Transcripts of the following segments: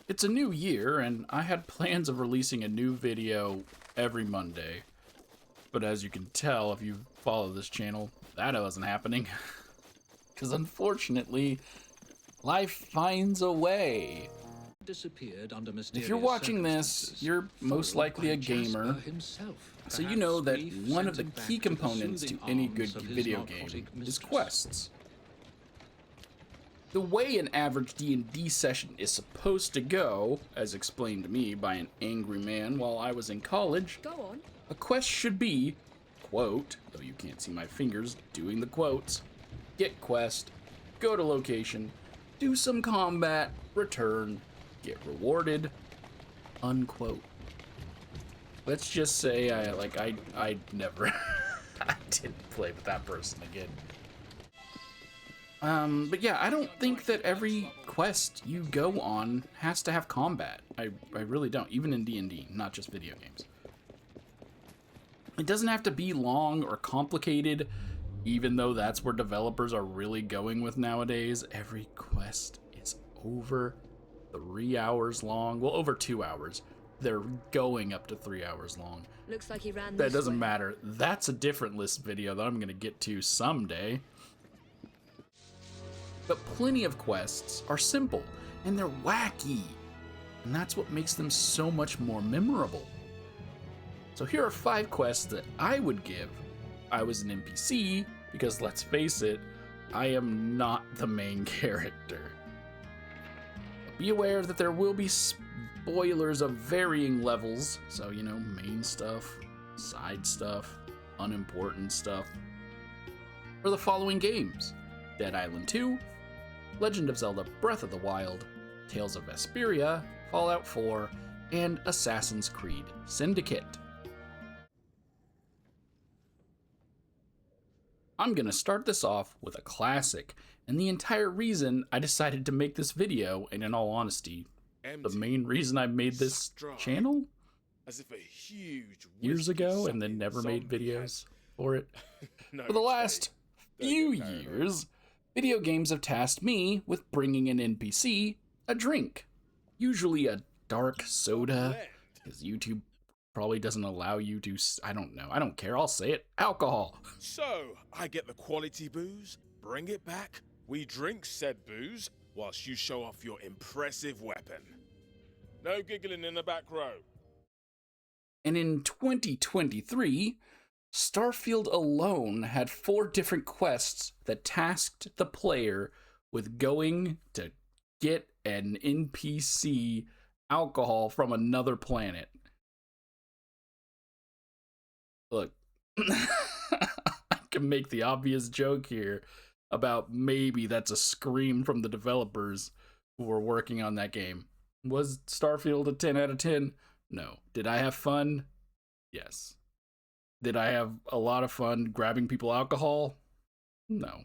It's a new year, and I had plans of releasing a new video every Monday. But as you can tell, if you follow this channel, that wasn't happening. Because unfortunately, life finds a way. If you're watching this, you're most likely a gamer, so you know that one of the key components to any good video game is quests. The way an average D&D session is supposed to go, as explained to me by an angry man while I was in college, a quest should be, quote, though you can't see my fingers doing the quotes, get quest, go to location, do some combat, return, get rewarded, unquote. Let's just say I never I didn't play with that person again. But yeah, I don't think that every quest you go on has to have combat. I really don't, even in D&D, not just video games. It doesn't have to be long or complicated, even though that's where developers are really going with nowadays. Every quest is over 3 hours long. Well, over 2 hours. They're going up to 3 hours long. Looks like he ran that doesn't matter. That's a different list video that I'm going to get to someday. But plenty of quests are simple, and they're wacky. And that's what makes them so much more memorable. So here are 5 quests that I would give. I was an NPC, because let's face it, I am not the main character. Be aware that there will be spoilers of varying levels, so you know, main stuff, side stuff, unimportant stuff. For the following games: Dead Island 2, Legend of Zelda Breath of the Wild, Tales of Vesperia, Fallout 4, and Assassin's Creed Syndicate. I'm gonna start this off with a classic, and the entire reason I decided to make this video, and in all honesty, the main reason I made this channel as if a huge years ago and then never made videos for it. For the last few years, video games have tasked me with bringing an NPC a drink, usually a dark soda, because YouTube probably doesn't allow you to, I don't know, I don't care, I'll say it, alcohol. So, I get the quality booze, bring it back, we drink said booze, whilst you show off your impressive weapon. No giggling in the back row. And in 2023, Starfield alone had 4 different quests that tasked the player with going to get an NPC alcohol from another planet. Look, I can make the obvious joke here about maybe that's a scream from the developers who were working on that game. Was Starfield a 10 out of 10? No. Did I have fun? Yes. Did I have a lot of fun grabbing people alcohol? No.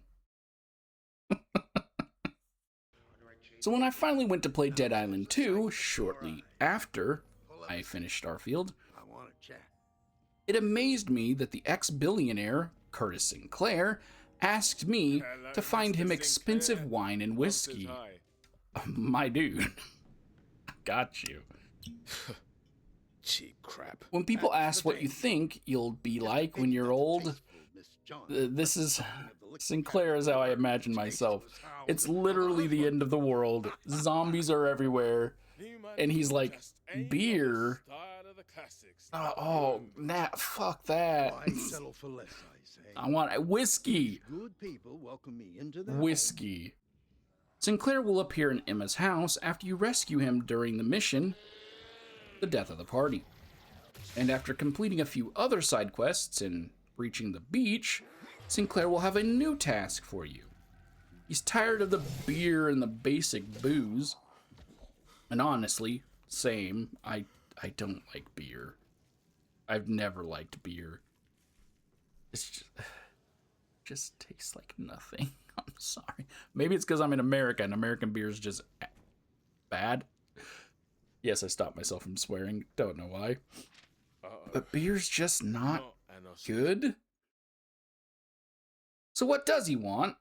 So when I finally went to play Dead Island 2, shortly after I finished Starfield, it amazed me that the ex-billionaire, Curtis Sinclair, asked me to find him expensive wine and whiskey. My dude. Got you. Cheap crap. When people ask what you think you'll be like when you're old, this is Sinclair is how I imagine myself. It's literally the end of the world. Zombies are everywhere. And he's like, beer? Oh, nah, fuck that. I want whiskey. Whiskey. Sinclair will appear in Emma's house after you rescue him during the mission, The Death of the Party. And after completing a few other side quests and reaching the beach, Sinclair will have a new task for you. He's tired of the beer and the basic booze. And honestly, same, I don't like beer. I've never liked beer. It's just tastes like nothing. I'm sorry. Maybe it's because I'm in America and American beer is just bad. Yes, I stopped myself from swearing. Don't know why. But beer's just not good. So what does he want?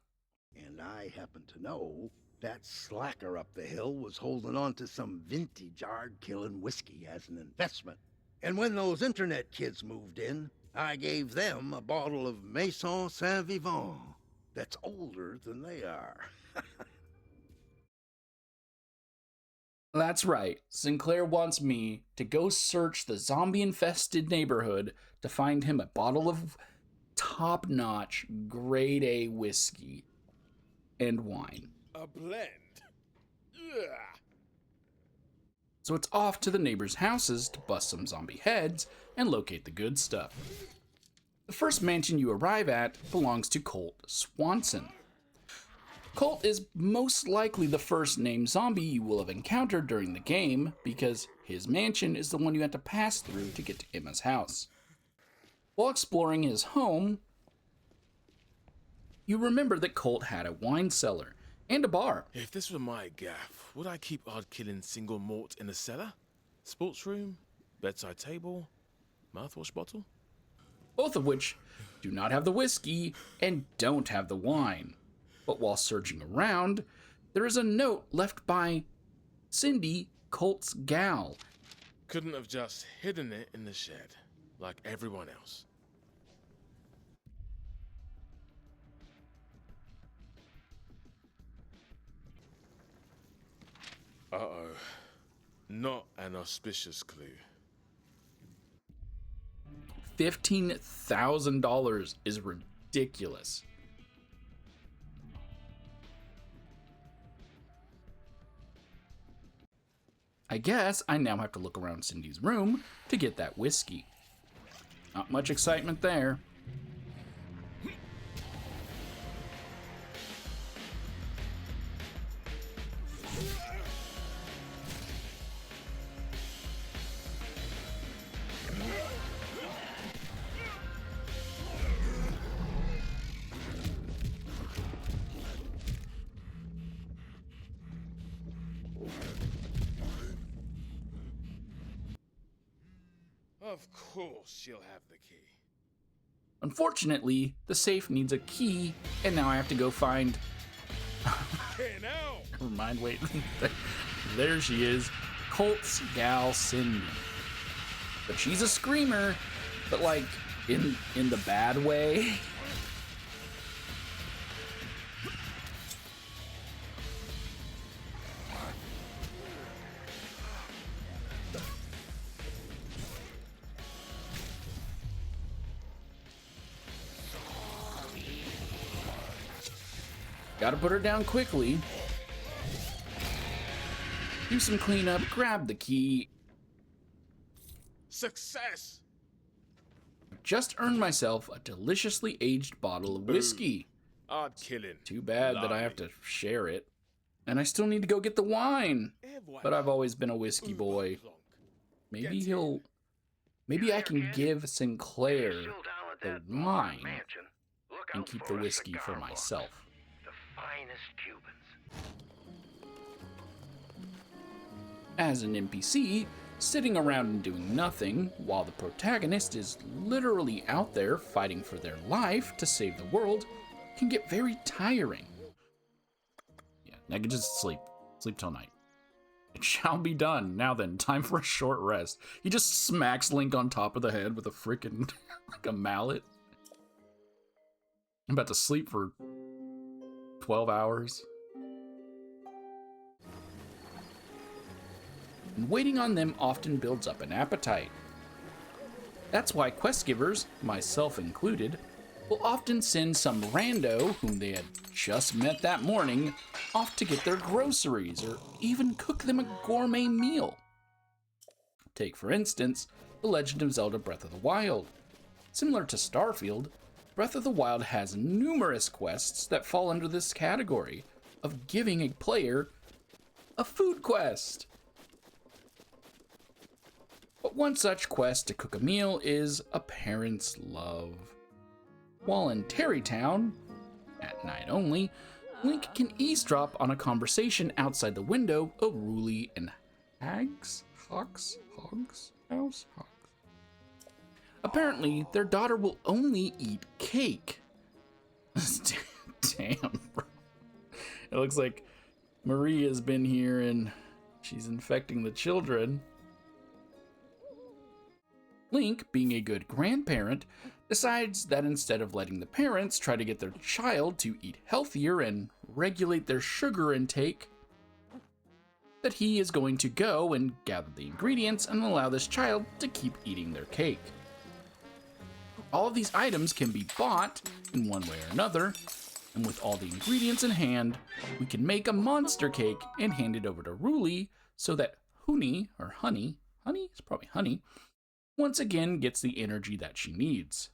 And I happen to know That slacker up the hill was holding on to some vintage hard-killing whiskey as an investment. And when those internet kids moved in, I gave them a bottle of Maison Saint-Vivant that's older than they are. That's right. Sinclair wants me to go search the zombie-infested neighborhood to find him a bottle of top-notch, grade A whiskey and wine. A blend? Yeah. So it's off to the neighbors' houses to bust some zombie heads and locate the good stuff. The first mansion you arrive at belongs to Colt Swanson. Colt is most likely the first named zombie you will have encountered during the game because his mansion is the one you have to pass through to get to Emma's house. While exploring his home, you remember that Colt had a wine cellar and a bar. If this were my gaff, would I keep hard-killing single malt in the cellar? Sports room? Bedside table? Mouthwash bottle? Both of which do not have the whiskey and don't have the wine. But while searching around, there is a note left by Cindy, Colt's gal. Couldn't have just hidden it in the shed, like everyone else. Uh-oh. Not an auspicious clue. $15,000 is ridiculous. I guess I now have to look around Cindy's room to get that whiskey. Not much excitement there. Of course she'll have the key. Unfortunately, the safe needs a key, and now I have to go find... Hey, now! Never mind, wait. There she is. Colt's gal, Cindy. But she's a screamer, but like, in the bad way. Gotta put her down quickly. Do some cleanup, grab the key. Success! Just earned myself a deliciously aged bottle of whiskey. Hard killing. Too bad that I have to share it. And I still need to go get the wine. But I've always been a whiskey boy. Maybe I can give Sinclair the wine and keep the whiskey for myself. As an NPC, sitting around and doing nothing, while the protagonist is literally out there fighting for their life to save the world, can get very tiring. Yeah, I can just sleep till night. It shall be done. Now then, time for a short rest. He just smacks Link on top of the head with a frickin' like a mallet. I'm about to sleep for 12 hours. And waiting on them often builds up an appetite. That's why quest givers, myself included, will often send some rando whom they had just met that morning off to get their groceries or even cook them a gourmet meal. Take, for instance, The Legend of Zelda Breath of the Wild. Similar to Starfield, Breath of the Wild has numerous quests that fall under this category of giving a player a food quest. But one such quest to cook a meal is a parent's love. While in Terrytown, at night only, Link can eavesdrop on a conversation outside the window of Ruli and Hog's house? Apparently, their daughter will only eat cake. Damn, bro. It looks like Maria's been here and she's infecting the children. Link, being a good grandparent, decides that instead of letting the parents try to get their child to eat healthier and regulate their sugar intake, that he is going to go and gather the ingredients and allow this child to keep eating their cake. All of these items can be bought in one way or another, and with all the ingredients in hand, we can make a monster cake and hand it over to Ruli so that Honey, it's probably Honey, once again gets the energy that she needs.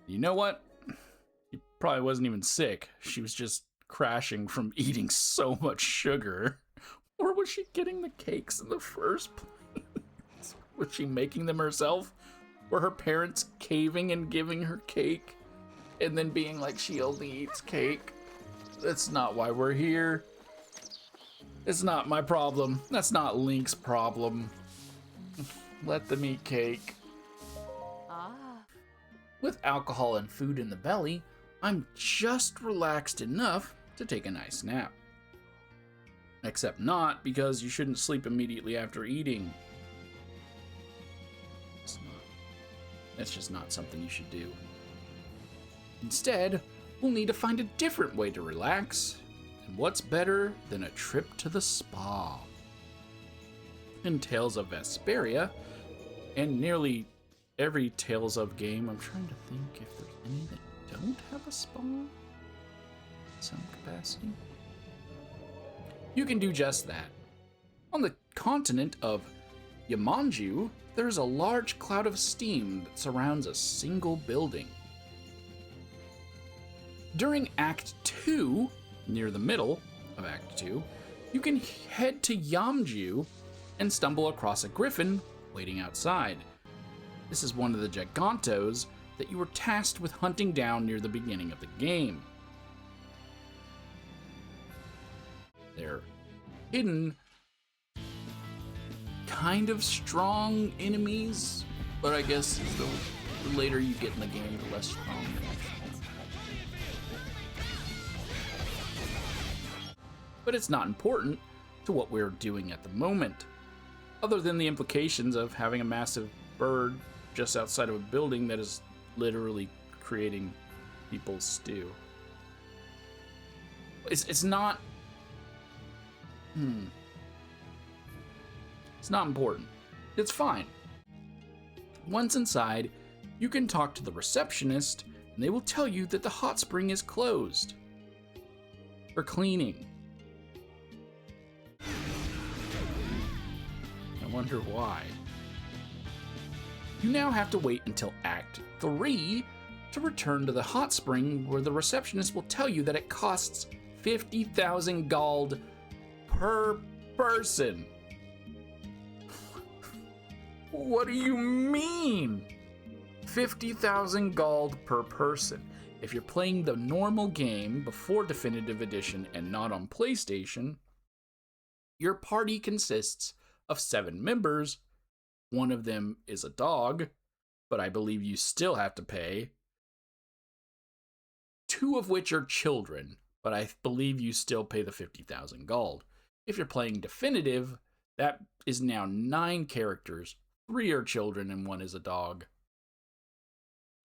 You know what? She probably wasn't even sick. She was just crashing from eating so much sugar. Or was she getting the cakes in the first place? Was she making them herself? Were her parents caving and giving her cake? And then being like, she only eats cake? That's not why we're here. It's not my problem. That's not Link's problem. Let them eat cake. With alcohol and food in the belly, I'm just relaxed enough to take a nice nap. Except not, because you shouldn't sleep immediately after eating. That's just not something you should do. Instead, we'll need to find a different way to relax. And what's better than a trip to the spa? In Tales of Vesperia, and nearly every Tales of game, I'm trying to think if there's any that don't have a spa in some capacity. You can do just that. On the continent of Yamanju, there's a large cloud of steam that surrounds a single building. During Act 2, near the middle of Act 2, you can head to Yamju and stumble across a griffin waiting outside. This is one of the Gigantos that you were tasked with hunting down near the beginning of the game. They're hidden, kind of strong enemies, but I guess the later you get in the game, the less strong they are. But it's not important to what we're doing at the moment, other than the implications of having a massive bird just outside of a building that is literally creating people's stew. It's not... It's not important. It's fine. Once inside, you can talk to the receptionist, and they will tell you that the hot spring is closed for cleaning. I wonder why. You now have to wait until Act 3 to return to the hot spring, where the receptionist will tell you that it costs 50,000 gold per person. What do you mean? 50,000 gold per person. If you're playing the normal game before Definitive Edition and not on PlayStation, your party consists of 7 members. One of them is a dog, but I believe you still have to pay. 2 of which are children, but I believe you still pay the 50,000 gold. If you're playing Definitive, that is now 9 characters. 3 are children and 1 is a dog.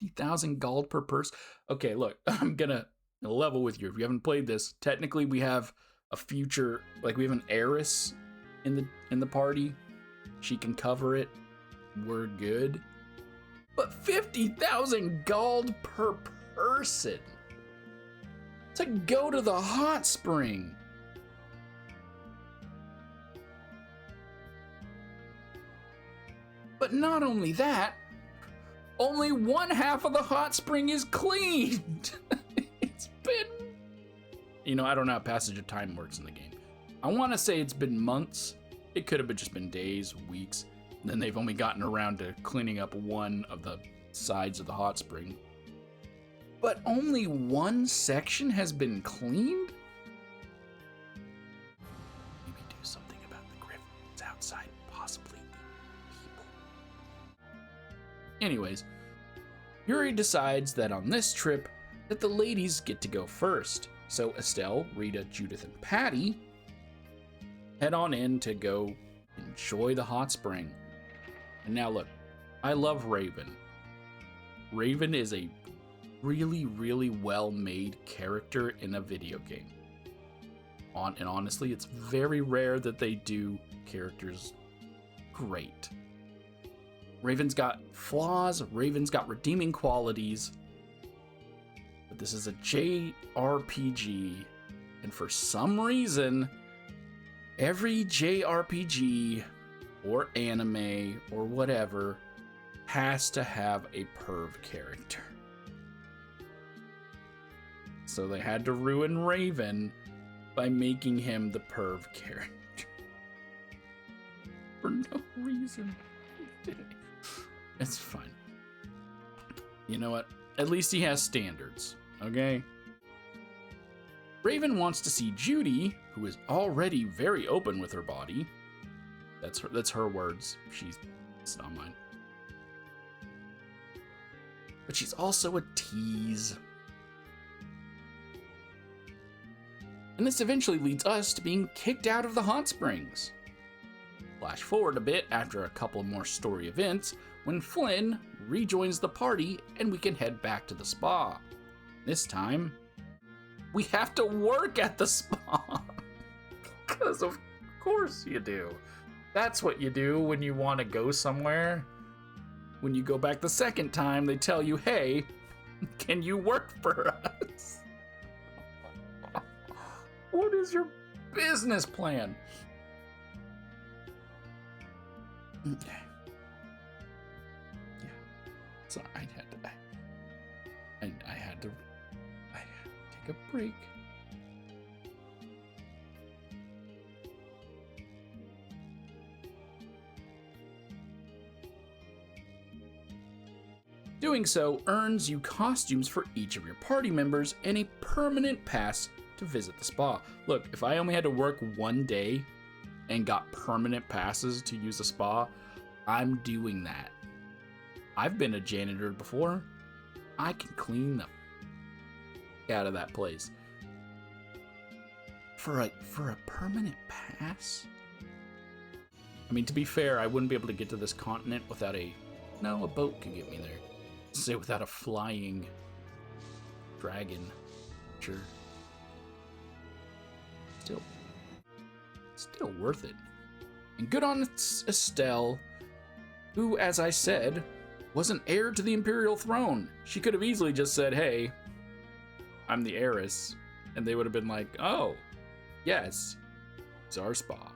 50,000 gold per person. Okay, look, I'm gonna level with you. If you haven't played this, technically we have a future, like we have an heiress in the party. She can cover it. We're good. But 50,000 gold per person. to go to the hot spring. But not only that, only one half of the hot spring is cleaned. It's been... You know, I don't know how passage of time works in the game. I want to say it's been months. It could have just been days, weeks. And then they've only gotten around to cleaning up one of the sides of the hot spring. But only one section has been cleaned? Maybe do something about the griffins outside, possibly people. Anyways, Yuri decides that on this trip, that the ladies get to go first. So Estelle, Rita, Judith, and Patty head on in to go enjoy the hot spring. And now look, I love Raven. Raven is a really, really well-made character in a video game. And honestly, it's very rare that they do characters great. Raven's got flaws, Raven's got redeeming qualities, but this is a JRPG, and for some reason, every JRPG or anime or whatever has to have a perv character. So they had to ruin Raven by making him the perv character. For no reason. It's fine. You know what? At least he has standards, okay? Raven wants to see Judy, who is already very open with her body. That's her words. It's not mine. But she's also a tease. And this eventually leads us to being kicked out of the hot springs. Flash forward a bit after a couple more story events when Flynn rejoins the party and we can head back to the spa. This time, we have to work at the spa. Because of course you do. That's what you do when you want to go somewhere. When you go back the second time, they tell you, hey, can you work for us? What is your business plan? Okay. Yeah. So I had to take a break. Doing so earns you costumes for each of your party members and a permanent pass to visit the spa. Look, if I only had to work one day and got permanent passes to use a spa, I'm doing that. I've been a janitor before. I can clean the out of that place. For a permanent pass? I mean, to be fair, I wouldn't be able to get to this continent without a boat could get me there. Say without a flying dragon. Sure. Still worth it. And good on Estelle, who, as I said, was an heir to the imperial throne. She could have easily just said, hey, I'm the heiress. And they would have been like, oh, yes, it's our spa.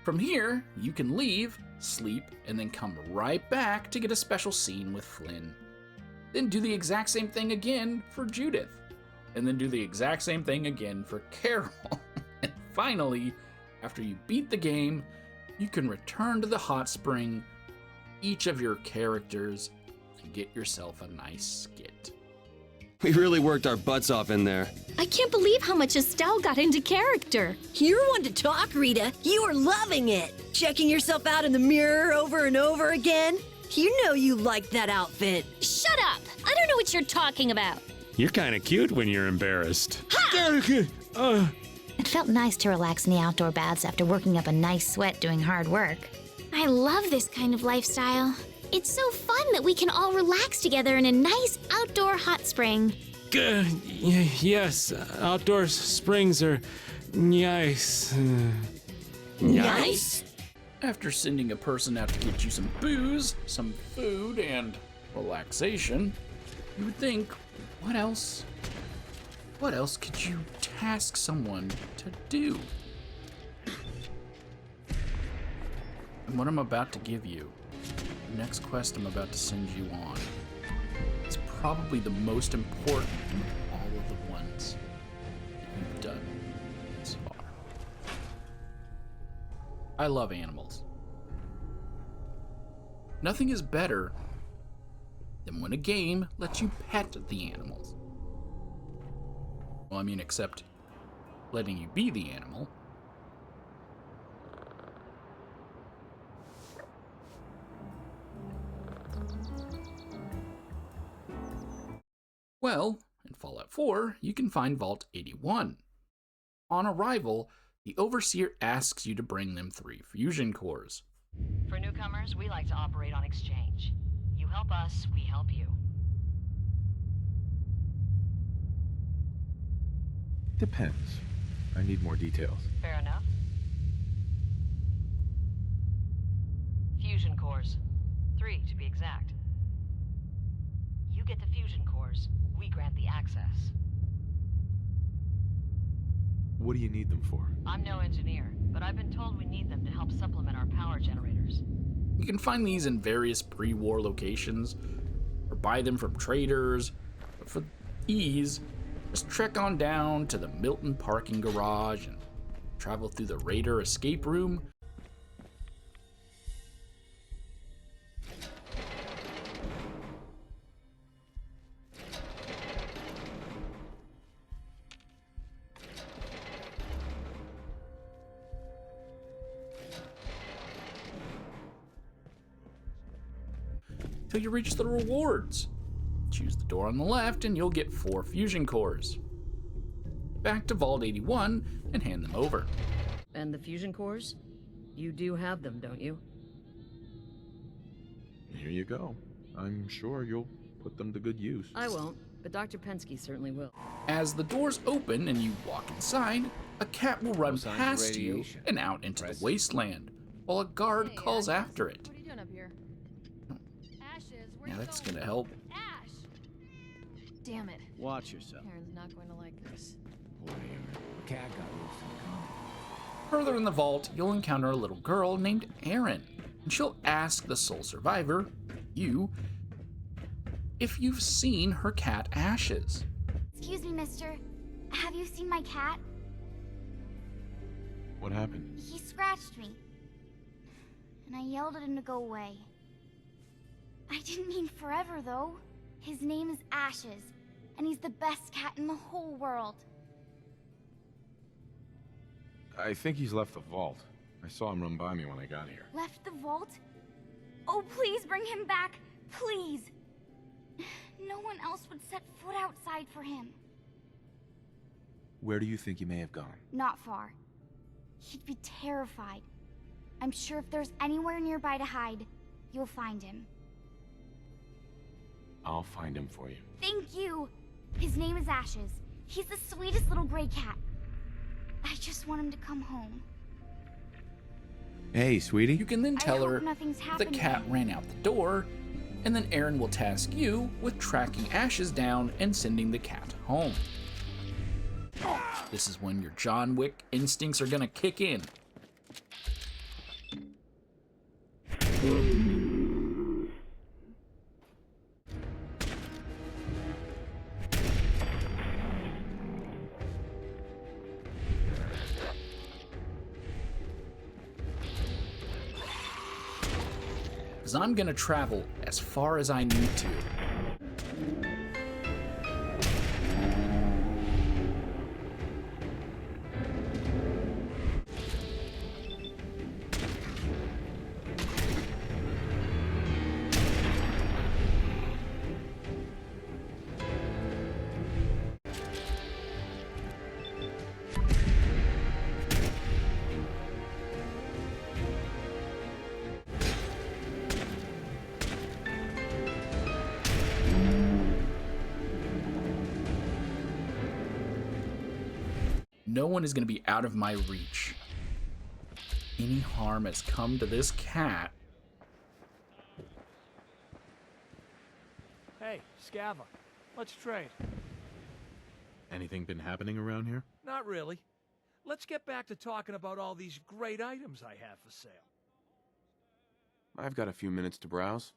From here, you can leave, sleep, and then come right back to get a special scene with Flynn. Then do the exact same thing again for Judith. And then do the exact same thing again for Carol. And finally, after you beat the game, you can return to the hot spring, each of your characters, and get yourself a nice skit. We really worked our butts off in there. I can't believe how much Estelle got into character. You're one to talk, Rita. You are loving it. Checking yourself out in the mirror over and over again. You know you like that outfit. Shut up! I don't know what you're talking about. You're kind of cute when you're embarrassed. It felt nice to relax in the outdoor baths after working up a nice sweat doing hard work. I love this kind of lifestyle. It's so fun that we can all relax together in a nice outdoor hot spring. Yes, outdoor springs are nice. Nice? After sending a person out to get you some booze, some food, and relaxation, you would think What else? What else could you task someone to do? And what I'm about to give you, the next quest I'm about to send you on, is probably the most important of all of the ones that you've done so far. I love animals. Nothing is better than when a game lets you pet the animals. Well, I mean, except letting you be the animal. Well, in Fallout 4, you can find Vault 81. On arrival, the Overseer asks you to bring them 3 fusion cores. For newcomers, we like to operate on exchange. You help us, we help you. Depends. I need more details. Fair enough. Fusion cores. 3, to be exact. You get the fusion cores, we grant the access. What do you need them for? I'm no engineer, but I've been told we need them to help supplement our power generators. You can find these in various pre-war locations, or buy them from traders, but for ease, just trek on down to the Milton parking garage and travel through the Raider escape room. Till you reach the rewards. Choose the door on the left and you'll get 4 fusion cores. Back to Vault 81 and hand them over. And the fusion cores? You do have them, don't you? Here you go. I'm sure you'll put them to good use. I won't, but Dr. Pensky certainly will. As the doors open and you walk inside, a cat will run past you and out into the wasteland, while a guard calls after it. What are you doing up here? Ashes, where Yeah, you that's going? gonna help. Ash! Damn it. Watch yourself. Aaron's not going to like this. Poor Aaron. The cat got loose and gone. Further in the vault, you'll encounter a little girl named Erin, and she'll ask the sole survivor, you, if you've seen her cat Ashes. Excuse me, mister. Have you seen my cat? What happened? He scratched me. And I yelled at him to go away. I didn't mean forever, though. His name is Ashes, and he's the best cat in the whole world. I think he's left the vault. I saw him run by me when I got here. Left the vault? Oh, please bring him back. Please. No one else would set foot outside for him. Where do you think he may have gone? Not far. He'd be terrified. I'm sure if there's anywhere nearby to hide, you'll find him. I'll find him for you. Thank you. His name is Ashes. He's the sweetest little gray cat. I just want him to come home. Hey, sweetie. You can then tell hope her nothing's the happened to cat him. ran out the door, and then Erin will task you with tracking Ashes down and sending the cat home. This is when your John Wick instincts are gonna kick in. Because I'm gonna travel as far as I need to. No one is going to be out of my reach. Any harm has come to this cat. Hey, Scava. Let's trade. Anything been happening around here? Not really. Let's get back to talking about all these great items I have for sale. I've got a few minutes to browse.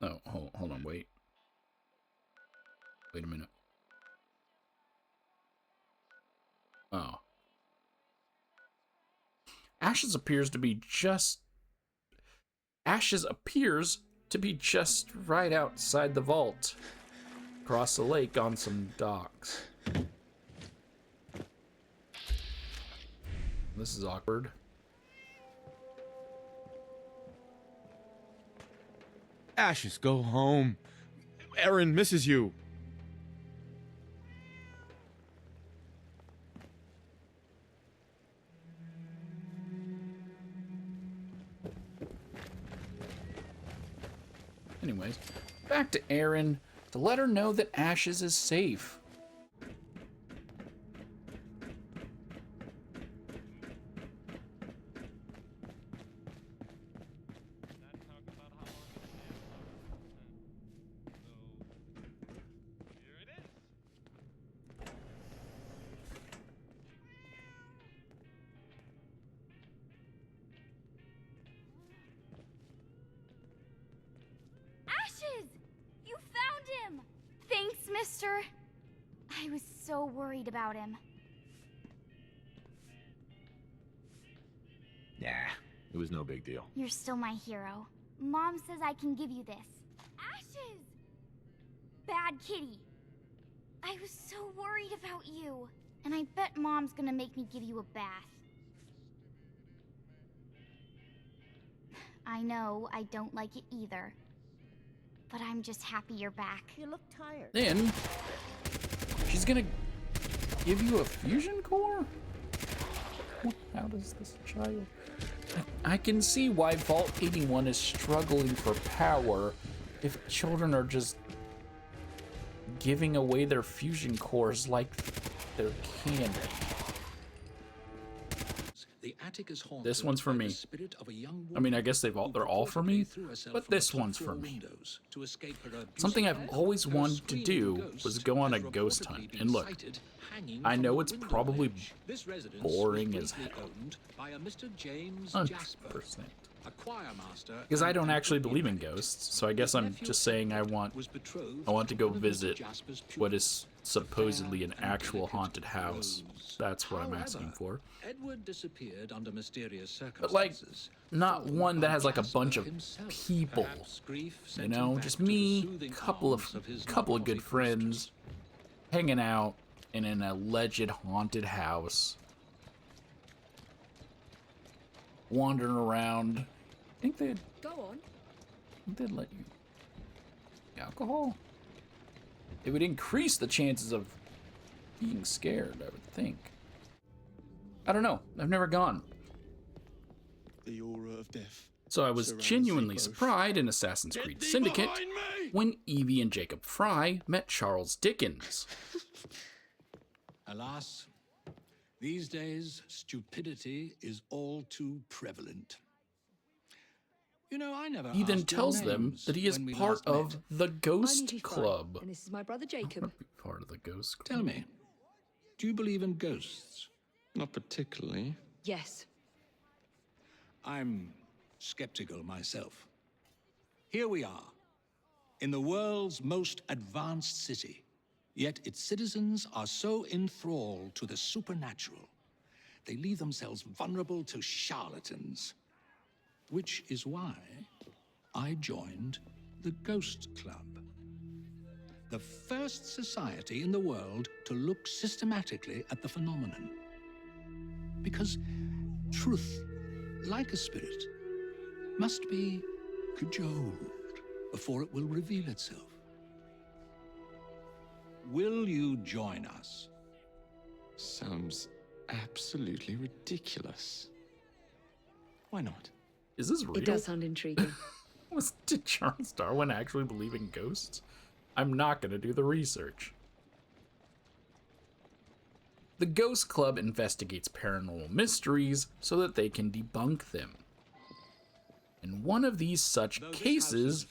Oh, hold on, wait. Wait a minute. Oh. Ashes appears to be just right outside the vault. Across the lake on some docks. This is awkward. Ashes, go home. Aaron misses you. Anyways, back to Erin to let her know that Ashes is safe. You found him! Thanks, mister. I was so worried about him. Nah, it was no big deal. You're still my hero. Mom says I can give you this. Ashes! Bad kitty. I was so worried about you. And I bet Mom's gonna make me give you a bath. I know, I don't like it either. But I'm just happy you're back. You look tired. Then, she's gonna give you a fusion core? How does this child... I can see why Vault 81 is struggling for power if children are just giving away their fusion cores like they're candy. The attic is haunted. This one's for by me. the spirit of a young I mean, I woman guess they're all for me, but this one's for me. to escape her abusive Something I've head. always Her wanted to do screaming was ghost go on a has ghost reportedly hunt. been And look, sighted hanging I from know the it's window probably ledge. This residence boring was as briefly hell. owned by a Mr. James 100%. Jasper, a choir master, Because I and don't an actually opera believe in addict. ghosts, so I guess His I'm nephew just saying I Edward want was betrothed to go to one of Mr. visit Jasper's what pupils. is supposedly an The fair and actual delicate haunted house. Rose. That's what I'm However, asking for. Edward disappeared under mysterious But like, circumstances. not followed one that by has like a Jasper bunch of himself. people. Perhaps grief You sent him know, back just to the me, soothing couple arms his of not good naughty friends, mistress. hanging out in an alleged haunted house, wandering around. Think they'd let you alcohol? It would increase the chances of being scared, I would think. I don't know. I've never gone. The aura of death. So I was surrounds genuinely you both. surprised in Assassin's Creed Syndicate when Evie and Jacob Fry met Charles Dickens. Alas, these days, stupidity is all too prevalent. You know, I never He then asked your tells them names that he is when we part last met. of the Ghost Club. And this is my brother Jacob. I'd be part of the Ghost Club. Tell me, do you believe in ghosts? Not particularly. Yes. I'm skeptical myself. Here we are, in the world's most advanced city, yet its citizens are so enthralled to the supernatural, they leave themselves vulnerable to charlatans. Which is why I joined the Ghost Club. The first society in the world to look systematically at the phenomenon. Because truth, like a spirit, must be cajoled before it will reveal itself. Will you join us? Sounds absolutely ridiculous. Why not? Is this real? It does sound intriguing. Did Charles Darwin actually believe in ghosts? I'm not going to do the research. The Ghost Club investigates paranormal mysteries so that they can debunk them. And one of these such cases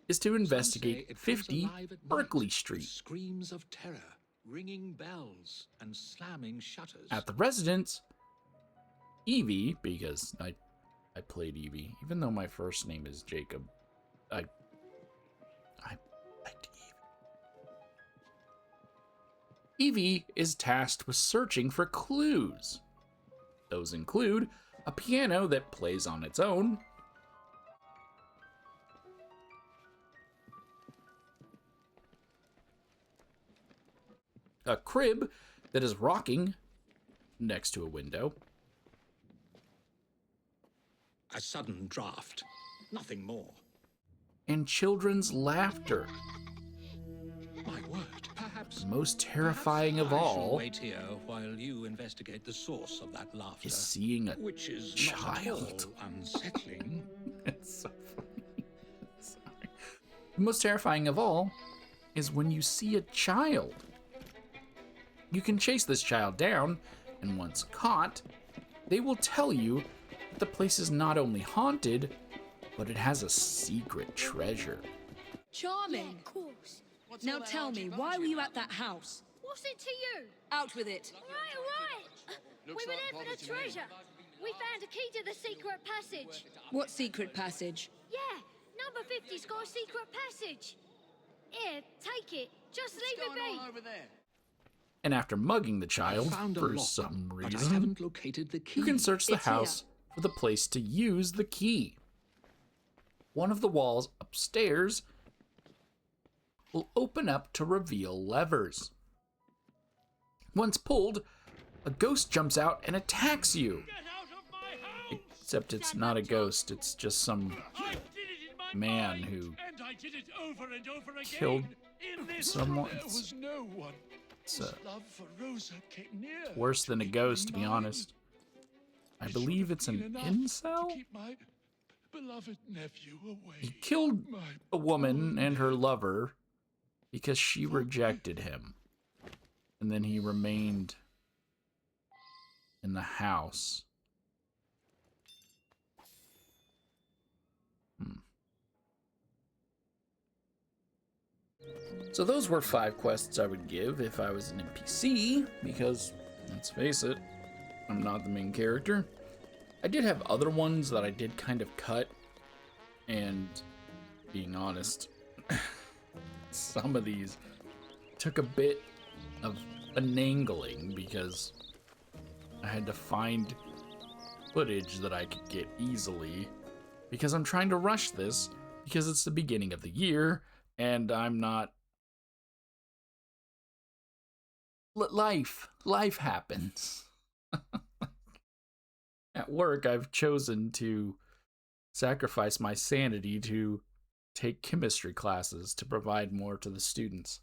is to investigate 50 Berkeley Street. Screams of terror, ringing bells, and slamming shutters. At the residence, Evie, because I played Evie, even though my first name is Jacob, I liked Evie. Evie is tasked with searching for clues. Those include a piano that plays on its own, a crib that is rocking next to a window, A sudden draft, nothing more. and children's laughter. My word, perhaps. Most terrifying of I shall all wait here while you investigate the source of that laughter, is seeing a which is child. not at all unsettling. It's so funny. Sorry. The most terrifying of all is when you see a child. You can chase this child down, and once caught, they will tell you that the place is not only haunted, but it has a secret treasure. Charming. Yeah, of course. Now tell me, why were you at that house? What's it to you? Out with it. All right. We were there for the treasure. We found a key to the secret passage. What secret passage? Yeah, number 50's got a secret passage. Here, take it. Just leave it be. over there? And after mugging the I child found a for lock, some but I reason, haven't located the key. you can search the It's here. house for the place to use the key. One of the walls upstairs will open up to reveal levers. Once pulled, a ghost jumps out and attacks you. Except it's not a ghost, it's just some man who killed someone. It's worse than a ghost, to be honest. I believe it's an incel? He killed a woman and her lover because she rejected him. And then he remained in the house. So those were 5 quests I would give if I was an NPC, because, let's face it, I'm not the main character. I did have other ones that I did kind of cut, and being honest, some of these took a bit of finagling because I had to find footage that I could get easily, because I'm trying to rush this because it's the beginning of the year and I'm not. Life happens. At work, I've chosen to sacrifice my sanity to take chemistry classes to provide more to the students.